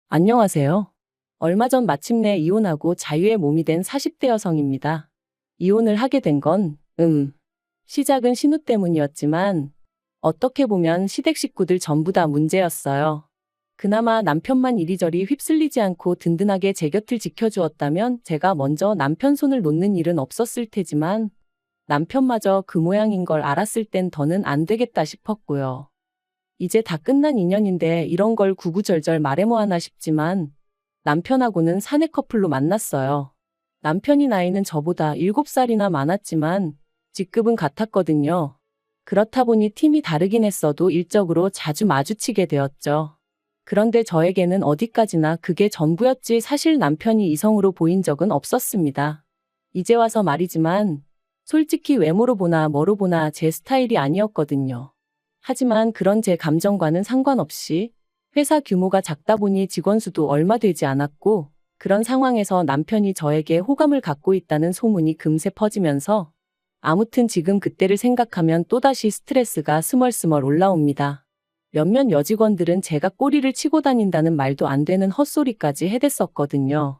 안녕하세요. 얼마 전 마침내 이혼하고 자유의 몸이 된 40대 여성입니다. 이혼을 하게 된 건, 시작은 신우 때문이었지만, 어떻게 보면 시댁 식구들 전부 다 문제였어요. 그나마 남편만 이리저리 휩쓸리지 않고 든든하게 제 곁을 지켜주었다면 제가 먼저 남편 손을 놓는 일은 없었을 테지만, 남편마저 그 모양인 걸 알았을 땐 더는 안 되겠다 싶었고요. 이제 다 끝난 인연인데 이런 걸 구구절절 말해 뭐 하나 싶지만 남편하고는 사내 커플로 만났어요. 남편이 나이는 저보다 7살이나 많았지만 직급은 같았거든요. 그렇다 보니 팀이 다르긴 했어도 일적으로 자주 마주치게 되었죠. 그런데 저에게는 어디까지나 그게 전부였지 사실 남편이 이성으로 보인 적은 없었습니다. 이제 와서 말이지만 솔직히 외모로 보나 뭐로 보나 제 스타일이 아니었거든요. 하지만 그런 제 감정과는 상관없이 회사 규모가 작다 보니 직원 수도 얼마 되지 않았고 그런 상황에서 남편이 저에게 호감을 갖고 있다는 소문이 금세 퍼지면서 아무튼 지금 그때를 생각하면 또다시 스트레스가 스멀스멀 올라옵니다. 몇몇 여직원들은 제가 꼬리를 치고 다닌다는 말도 안 되는 헛소리까지 해댔었거든요.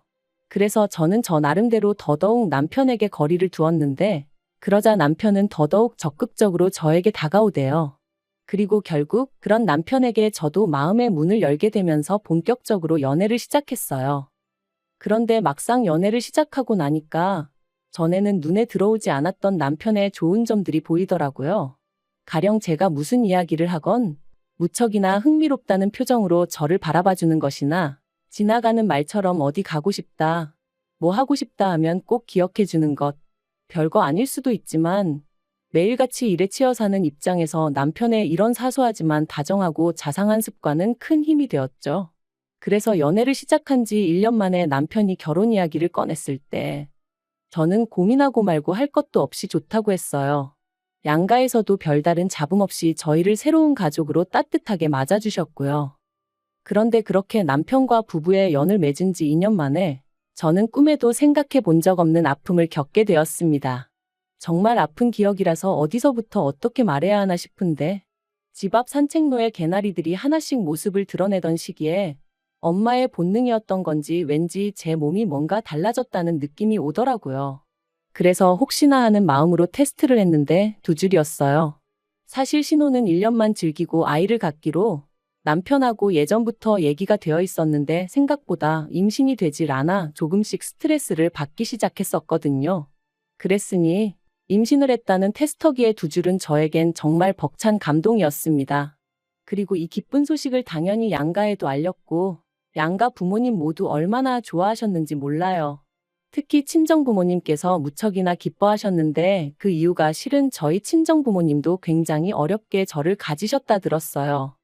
그래서 저는 저 나름대로 더더욱 남편에게 거리를 두었는데 그러자 남편은 더더욱 적극적으로 저에게 다가오대요. 그리고 결국 그런 남편에게 저도 마음의 문을 열게 되면서 본격적으로 연애를 시작했어요. 그런데 막상 연애를 시작하고 나니까 전에는 눈에 들어오지 않았던 남편의 좋은 점들이 보이더라고요. 가령 제가 무슨 이야기를 하건 무척이나 흥미롭다는 표정으로 저를 바라봐주는 것이나 지나가는 말처럼 어디 가고 싶다, 뭐 하고 싶다 하면 꼭 기억해주는 것. 별거 아닐 수도 있지만 매일같이 일에 치여 사는 입장에서 남편의 이런 사소하지만 다정하고 자상한 습관은 큰 힘이 되었죠. 그래서 연애를 시작한 지 1년 만에 남편이 결혼 이야기를 꺼냈을 때 저는 고민하고 말고 할 것도 없이 좋다고 했어요. 양가에서도 별다른 잡음 없이 저희를 새로운 가족으로 따뜻하게 맞아주셨고요. 그런데 그렇게 남편과 부부의 연을 맺은 지 2년 만에 저는 꿈에도 생각해 본 적 없는 아픔을 겪게 되었습니다. 정말 아픈 기억이라서 어디서부터 어떻게 말해야 하나 싶은데 집 앞 산책로에 개나리들이 하나씩 모습을 드러내던 시기에 엄마의 본능이었던 건지 왠지 제 몸이 뭔가 달라졌다는 느낌이 오더라고요. 그래서 혹시나 하는 마음으로 테스트를 했는데 2줄이었어요. 사실 신호는 1년만 즐기고 아이를 갖기로 남편하고 예전부터 얘기가 되어 있었는데 생각보다 임신이 되질 않아 조금씩 스트레스를 받기 시작했었거든요. 그랬으니 임신을 했다는 테스터기의 2줄은 저에겐 정말 벅찬 감동이었습니다. 그리고 이 기쁜 소식을 당연히 양가에도 알렸고 양가 부모님 모두 얼마나 좋아하셨는지 몰라요. 특히 친정부모님께서 무척이나 기뻐하셨는데 그 이유가 실은 저희 친정부모님도 굉장히 어렵게 저를 가지셨다 들었어요.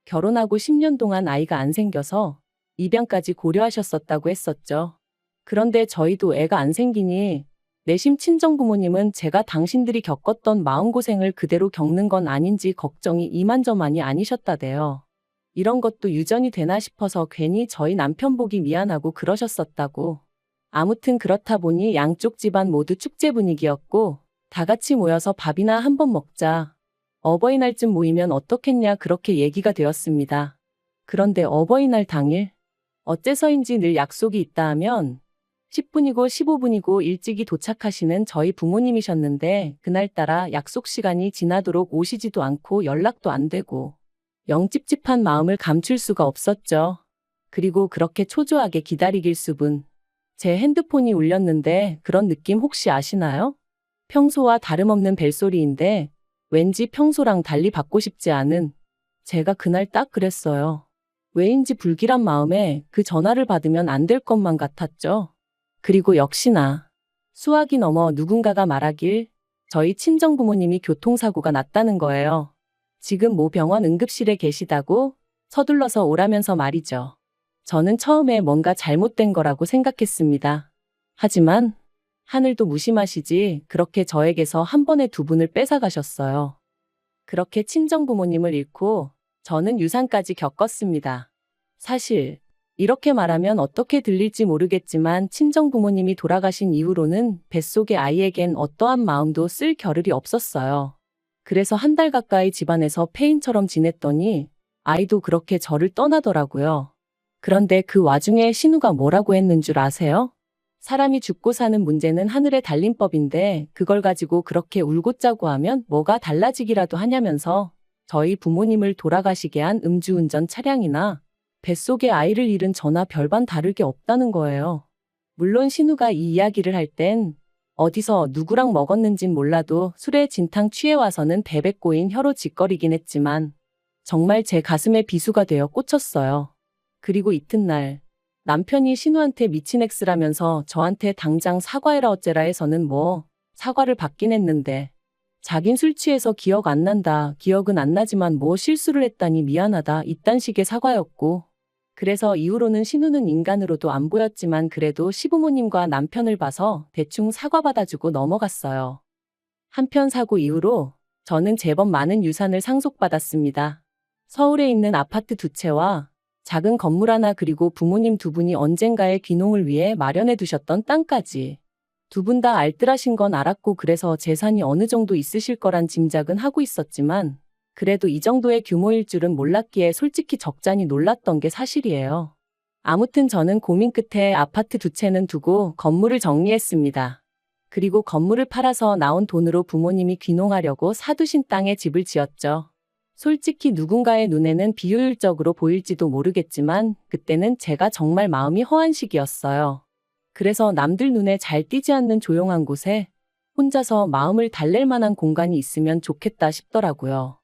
결혼하고 10년 동안 아이가 안 생겨서 입양까지 고려하셨었다고 했었죠. 그런데 저희도 애가 안 생기니 내심 친정부모님은 제가 당신들이 겪었던 마음고생을 그대로 겪는 건 아닌지 걱정이 이만저만이 아니셨다대요. 이런 것도 유전이 되나 싶어서 괜히 저희 남편 보기 미안하고 그러셨었다고. 아무튼 그렇다 보니 양쪽 집안 모두 축제 분위기였고 다 같이 모여서 밥이나 한번 먹자. 어버이날쯤 모이면 어떻겠냐 그렇게 얘기가 되었습니다. 그런데 어버이날 당일 어째서인지 늘 약속이 있다 하면 10분이고 15분이고 일찍이 도착하시는 저희 부모님이셨는데 그날따라 약속 시간이 지나도록 오시지도 않고 연락도 안 되고 영 찝찝한 마음을 감출 수가 없었죠. 그리고 그렇게 초조하게 기다리길 수분. 제 핸드폰이 울렸는데 그런 느낌 혹시 아시나요? 평소와 다름없는 벨소리인데 왠지 평소랑 달리 받고 싶지 않은 제가 그날 딱 그랬어요. 왜인지 불길한 마음에 그 전화를 받으면 안 될 것만 같았죠. 그리고 역시나 수학이 넘어 누군가가 말하길 저희 친정부모님이 교통사고가 났다는 거예요. 지금 모 병원 응급실에 계시다고 서둘러서 오라면서 말이죠. 저는 처음에 뭔가 잘못된 거라고 생각했습니다. 하지만 하늘도 무심하시지 그렇게 저에게서 한 번에 2분을 뺏어가셨어요. 그렇게 친정부모님을 잃고 저는 유산까지 겪었습니다. 사실 이렇게 말하면 어떻게 들릴지 모르겠지만 친정부모님이 돌아가신 이후로는 뱃속의 아이에겐 어떠한 마음도 쓸 겨를이 없었어요. 그래서 1달 가까이 집안에서 폐인처럼 지냈더니 아이도 그렇게 저를 떠나더라고요. 그런데 그 와중에 신우가 뭐라고 했는 줄 아세요? 사람이 죽고 사는 문제는 하늘에 달린 법인데 그걸 가지고 그렇게 울고 짜고 하면 뭐가 달라지기라도 하냐면서 저희 부모님을 돌아가시게 한 음주운전 차량이나 뱃속에 아이를 잃은 저나 별반 다를 게 없다는 거예요. 물론 신우가 이 이야기를 할 땐 어디서 누구랑 먹었는진 몰라도 술에 진탕 취해 와서는 베베 꼬인 혀로 짓거리긴 했지만 정말 제 가슴에 비수가 되어 꽂혔어요. 그리고 이튿날 남편이 신우한테 미친 엑스라면서 저한테 당장 사과해라 어째라 해서는 뭐 사과를 받긴 했는데 자긴 술 취해서 기억 안 난다. 기억은 안 나지만 뭐 실수를 했다니 미안하다. 이딴 식의 사과였고 그래서 이후로는 신우는 인간으로도 안 보였지만 그래도 시부모님과 남편을 봐서 대충 사과받아주고 넘어갔어요. 한편 사고 이후로 저는 제법 많은 유산을 상속받았습니다. 서울에 있는 아파트 2채와 작은 건물 하나 그리고 부모님 2분이 언젠가의 귀농을 위해 마련해 두셨던 땅까지. 2분 다 알뜰하신 건 알았고 그래서 재산이 어느 정도 있으실 거란 짐작은 하고 있었지만 그래도 이 정도의 규모일 줄은 몰랐기에 솔직히 적잖이 놀랐던 게 사실이에요. 아무튼 저는 고민 끝에 아파트 2채는 두고 건물을 정리했습니다. 그리고 건물을 팔아서 나온 돈으로 부모님이 귀농하려고 사두신 땅에 집을 지었죠. 솔직히 누군가의 눈에는 비효율적으로 보일지도 모르겠지만 그때는 제가 정말 마음이 허한 시기였어요. 그래서 남들 눈에 잘 띄지 않는 조용한 곳에 혼자서 마음을 달랠 만한 공간이 있으면 좋겠다 싶더라고요.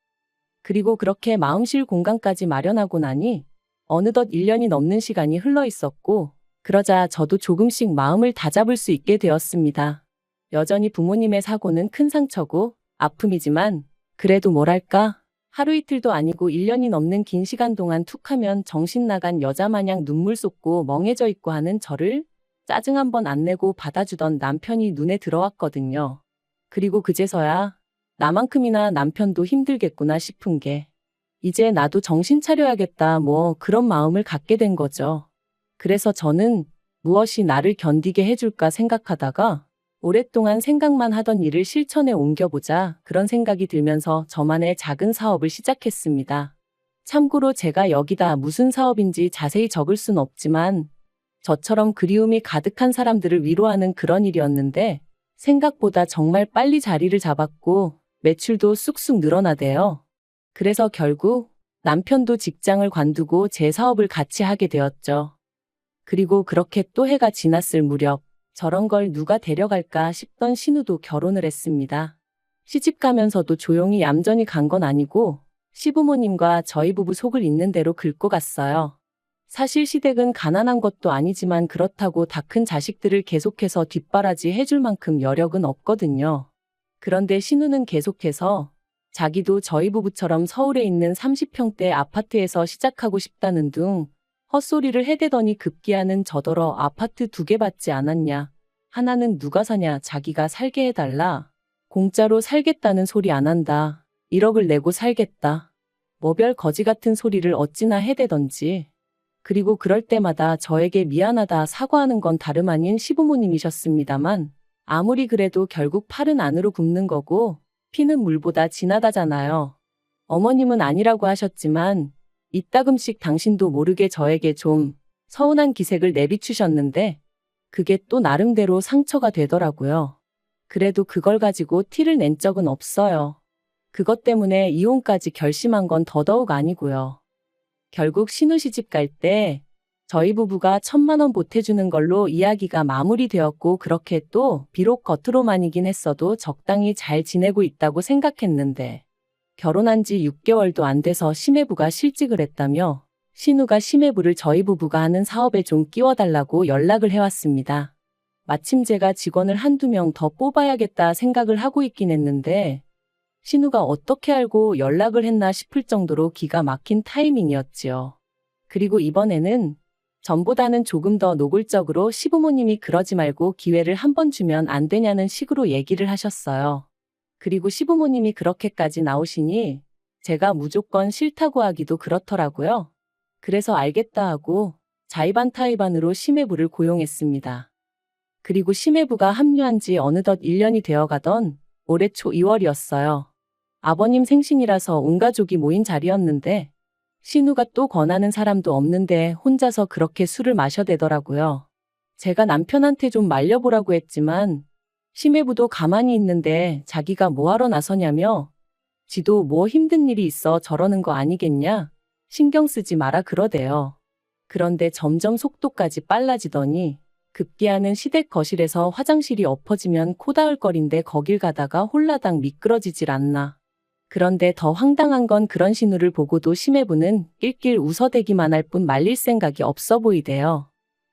그리고 그렇게 마음쉴 공간까지 마련하고 나니 어느덧 1년이 넘는 시간이 흘러 있었고 그러자 저도 조금씩 마음을 다잡을 수 있게 되었습니다. 여전히 부모님의 사고는 큰 상처고 아픔이지만 그래도 뭐랄까 하루 이틀도 아니고 1년이 넘는 긴 시간 동안 툭하면 정신 나간 여자 마냥 눈물 쏟고 멍해져 있고 하는 저를 짜증 한 번 안 내고 받아주던 남편이 눈에 들어왔거든요. 그리고 그제서야 나만큼이나 남편도 힘들겠구나 싶은 게 이제 나도 정신 차려야겠다 뭐 그런 마음을 갖게 된 거죠. 그래서 저는 무엇이 나를 견디게 해줄까 생각하다가 오랫동안 생각만 하던 일을 실천에 옮겨보자 그런 생각이 들면서 저만의 작은 사업을 시작했습니다. 참고로 제가 여기다 무슨 사업인지 자세히 적을 순 없지만 저처럼 그리움이 가득한 사람들을 위로하는 그런 일이었는데 생각보다 정말 빨리 자리를 잡았고 매출도 쑥쑥 늘어나대요. 그래서 결국 남편도 직장을 관두고 제 사업을 같이 하게 되었죠. 그리고 그렇게 또 해가 지났을 무렵 저런 걸 누가 데려갈까 싶던 신우도 결혼을 했습니다. 시집 가면서도 조용히 얌전히 간 건 아니고 시부모님과 저희 부부 속을 있는 대로 긁고 갔어요. 사실 시댁은 가난한 것도 아니지만 그렇다고 다 큰 자식들을 계속해서 뒷바라지 해줄 만큼 여력은 없거든요. 그런데 신우는 계속해서 자기도 저희 부부처럼 서울에 있는 30평대 아파트에서 시작하고 싶다는 둥 헛소리를 해대더니 급기야는 저더러 아파트 2개 받지 않았냐. 하나는 누가 사냐 자기가 살게 해달라. 공짜로 살겠다는 소리 안 한다. 1억을 내고 살겠다. 뭐 별 거지 같은 소리를 어찌나 해대던지. 그리고 그럴 때마다 저에게 미안하다 사과하는 건 다름 아닌 시부모님이셨습니다만 아무리 그래도 결국 팔은 안으로 굽는 거고 피는 물보다 진하다잖아요. 어머님은 아니라고 하셨지만 이따금씩 당신도 모르게 저에게 좀 서운한 기색을 내비추셨는데 그게 또 나름대로 상처가 되더라고요. 그래도 그걸 가지고 티를 낸 적은 없어요. 그것 때문에 이혼까지 결심한 건 더더욱 아니고요. 결국 신우 시집 갈 때 저희 부부가 1,000만 원 보태주는 걸로 이야기가 마무리되었고 그렇게 또 비록 겉으로만이긴 했어도 적당히 잘 지내고 있다고 생각했는데 결혼한 지 6개월도 안 돼서 심해부가 실직을 했다며 신우가 심해부를 저희 부부가 하는 사업에 좀 끼워달라고 연락을 해왔습니다. 마침 제가 직원을 한두 명 더 뽑아야겠다 생각을 하고 있긴 했는데 신우가 어떻게 알고 연락을 했나 싶을 정도로 기가 막힌 타이밍이었지요. 그리고 이번에는 전보다는 조금 더 노골적으로 시부모님이 그러지 말고 기회를 한 번 주면 안 되냐는 식으로 얘기를 하셨어요. 그리고 시부모님이 그렇게까지 나오시니 제가 무조건 싫다고 하기도 그렇더라고요. 그래서 알겠다 하고 자의반타의반으로 심해부를 고용했습니다. 그리고 심해부가 합류한 지 어느덧 1년이 되어가던 올해 초 2월이었어요. 아버님 생신이라서 온 가족이 모인 자리였는데 신우가 또 권하는 사람도 없는데 혼자서 그렇게 술을 마셔대더라고요. 제가 남편한테 좀 말려보라고 했지만 심해부도 가만히 있는데 자기가 뭐하러 나서냐며 지도 뭐 힘든 일이 있어 저러는 거 아니겠냐? 신경 쓰지 마라 그러대요. 그런데 점점 속도까지 빨라지더니 급기야는 시댁 거실에서 화장실이 엎어지면 코다을거린데 거길 가다가 홀라당 미끄러지질 않나. 그런데 더 황당한 건 그런 신우를 보고도 심해부는 낄낄 웃어대기만 할 뿐 말릴 생각이 없어 보이대요.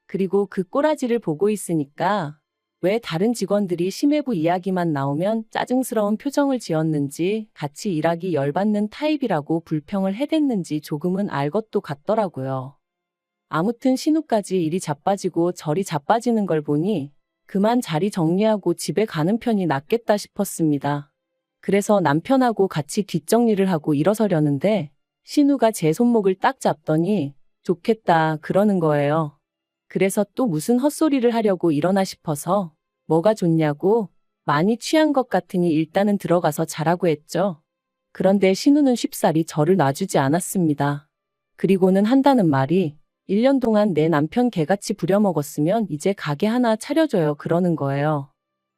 그리고 그 꼬라지를 보고 있으니까 왜 다른 직원들이 심해부 이야기만 나오면 짜증스러운 표정을 지었는지 같이 일하기 열받는 타입이라고 불평을 해댔는지 조금은 알 것도 같더라고요. 아무튼 신우까지 일이 자빠지고 저리 자빠지는 걸 보니 그만 자리 정리하고 집에 가는 편이 낫겠다 싶었습니다. 그래서 남편하고 같이 뒷정리를 하고 일어서려는데 신우가 제 손목을 딱 잡더니 좋겠다 그러는 거예요. 그래서 또 무슨 헛소리를 하려고 일어나 싶어서 뭐가 좋냐고 많이 취한 것 같으니 일단은 들어가서 자라고 했죠. 그런데 신우는 쉽사리 저를 놔주지 않았습니다. 그리고는 한다는 말이 1년 동안 내 남편 개같이 부려먹었으면 이제 가게 하나 차려줘요 그러는 거예요.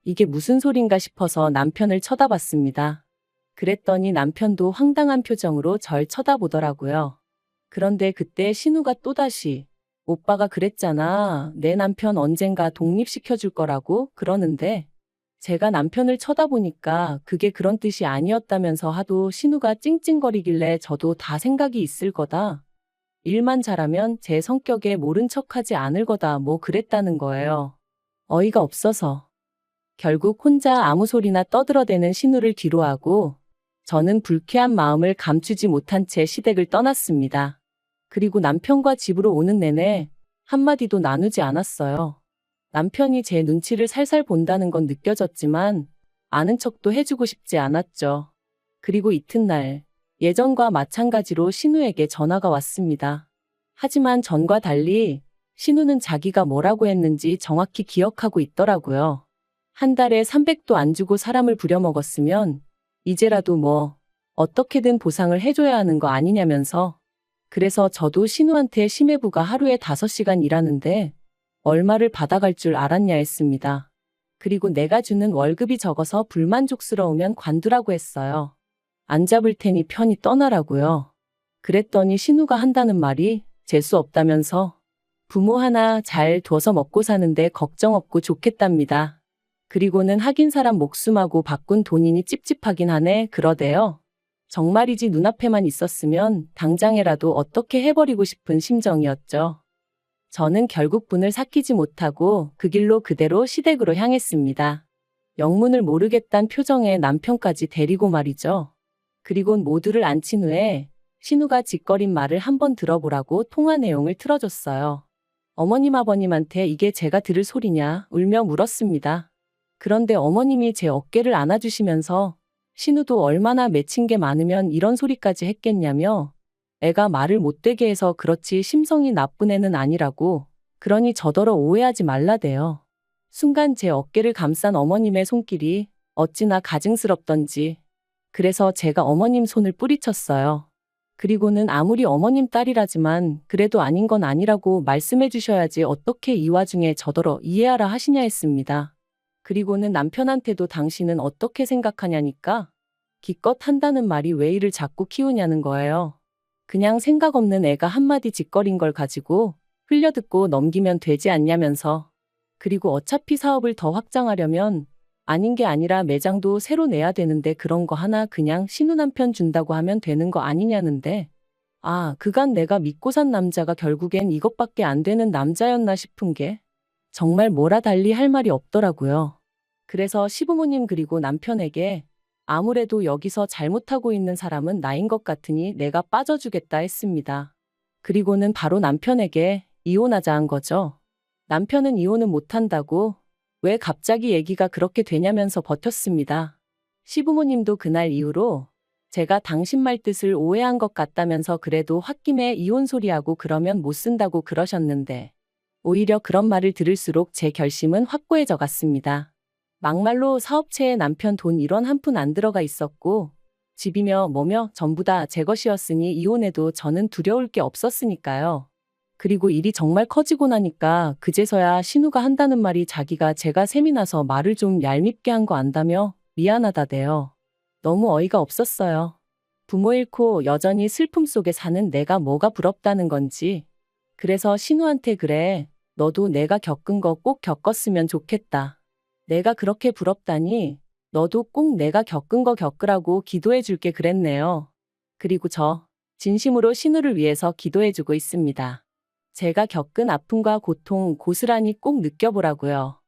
이게 무슨 소린가 싶어서 남편을 쳐다봤습니다. 그랬더니 남편도 황당한 표정으로 절 쳐다보더라고요. 그런데 그때 신우가 또다시 오빠가 그랬잖아. 내 남편 언젠가 독립시켜줄 거라고 그러는데 제가 남편을 쳐다보니까 그게 그런 뜻이 아니었다면서 하도 신우가 찡찡거리길래 저도 다 생각이 있을 거다. 일만 잘하면 제 성격에 모른 척하지 않을 거다 뭐 그랬다는 거예요. 어이가 없어서. 결국 혼자 아무 소리나 떠들어대는 신우를 뒤로하고 저는 불쾌한 마음을 감추지 못한 채 시댁을 떠났습니다. 그리고 남편과 집으로 오는 내내 한마디도 나누지 않았어요. 남편이 제 눈치를 살살 본다는 건 느껴졌지만 아는 척도 해주고 싶지 않았죠. 그리고 이튿날 예전과 마찬가지로 신우에게 전화가 왔습니다. 하지만 전과 달리 신우는 자기가 뭐라고 했는지 정확히 기억하고 있더라고요. 한 달에 300도 안 주고 사람을 부려먹었으면 이제라도 뭐 어떻게든 보상을 해줘야 하는 거 아니냐면서. 그래서 저도 신우한테 심해부가 하루에 5시간 일하는데 얼마를 받아갈 줄 알았냐 했습니다. 그리고 내가 주는 월급이 적어서 불만족스러우면 관두라고 했어요. 안 잡을 테니 편히 떠나라고요. 그랬더니 신우가 한다는 말이 재수 없다면서 부모 하나 잘 둬서 먹고 사는데 걱정 없고 좋겠답니다. 그리고는 하긴 사람 목숨하고 바꾼 돈이니 찝찝하긴 하네 그러대요. 정말이지 눈앞에만 있었으면 당장에라도 어떻게 해버리고 싶은 심정이었죠. 저는 결국 분을 삭히지 못하고 그 길로 그대로 시댁으로 향했습니다. 영문을 모르겠단 표정에 남편까지 데리고 말이죠. 그리곤 모두를 앉힌 후에 신우가 짓거린 말을 한번 들어보라고 통화 내용을 틀어줬어요. 어머님 아버님한테 이게 제가 들을 소리냐 울며 물었습니다. 그런데 어머님이 제 어깨를 안아주시면서 신우도 얼마나 맺힌 게 많으면 이런 소리까지 했겠냐며 애가 말을 못되게 해서 그렇지 심성이 나쁜 애는 아니라고 그러니 저더러 오해하지 말라대요. 순간 제 어깨를 감싼 어머님의 손길이 어찌나 가증스럽던지 그래서 제가 어머님 손을 뿌리쳤어요. 그리고는 아무리 어머님 딸이라지만 그래도 아닌 건 아니라고 말씀해 주셔야지 어떻게 이 와중에 저더러 이해하라 하시냐 했습니다. 그리고는 남편한테도 당신은 어떻게 생각하냐니까 기껏 한다는 말이 왜 이를 자꾸 키우냐는 거예요. 그냥 생각 없는 애가 한마디 짓거린 걸 가지고 흘려듣고 넘기면 되지 않냐면서. 그리고 어차피 사업을 더 확장하려면 아닌 게 아니라 매장도 새로 내야 되는데 그런 거 하나 그냥 신우 남편 준다고 하면 되는 거 아니냐는데 그간 내가 믿고 산 남자가 결국엔 이것밖에 안 되는 남자였나 싶은 게 정말 뭐라 달리 할 말이 없더라고요. 그래서 시부모님 그리고 남편에게 아무래도 여기서 잘못하고 있는 사람은 나인 것 같으니 내가 빠져주겠다 했습니다. 그리고는 바로 남편에게 이혼하자 한 거죠. 남편은 이혼은 못한다고 왜 갑자기 얘기가 그렇게 되냐면서 버텼습니다. 시부모님도 그날 이후로 제가 당신 말 뜻을 오해한 것 같다면서 그래도 홧김에 이혼 소리하고 그러면 못 쓴다고 그러셨는데 오히려 그런 말을 들을수록 제 결심은 확고해져 갔습니다. 막말로 사업체에 남편 돈 1원 한 푼 안 들어가 있었고 집이며 뭐며 전부 다 제 것이었으니 이혼해도 저는 두려울 게 없었으니까요. 그리고 일이 정말 커지고 나니까 그제서야 신우가 한다는 말이 자기가 제가 셈이 나서 말을 좀 얄밉게 한 거 안다며 미안하다대요. 너무 어이가 없었어요. 부모 잃고 여전히 슬픔 속에 사는 내가 뭐가 부럽다는 건지. 그래서 신우한테 그래. 너도 내가 겪은 거 꼭 겪었으면 좋겠다. 내가 그렇게 부럽다니 너도 꼭 내가 겪은 거 겪으라고 기도해 줄게 그랬네요. 그리고 저 진심으로 신우를 위해서 기도해 주고 있습니다. 제가 겪은 아픔과 고통 고스란히 꼭 느껴보라고요.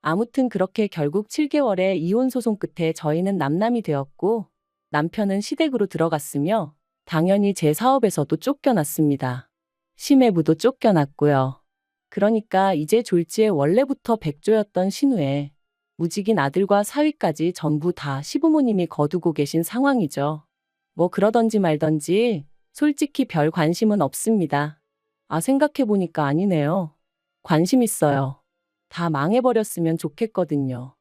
아무튼 그렇게 결국 7개월의 이혼 소송 끝에 저희는 남남이 되었고 남편은 시댁으로 들어갔으며 당연히 제 사업에서도 쫓겨났습니다. 심해부도 쫓겨났고요. 그러니까 이제 졸지에 원래부터 백조였던 신우의 무직인 아들과 사위까지 전부 다 시부모님이 거두고 계신 상황이죠. 뭐 그러던지 말던지 솔직히 별 관심은 없습니다. 아, 생각해보니까 아니네요. 관심 있어요. 다 망해버렸으면 좋겠거든요.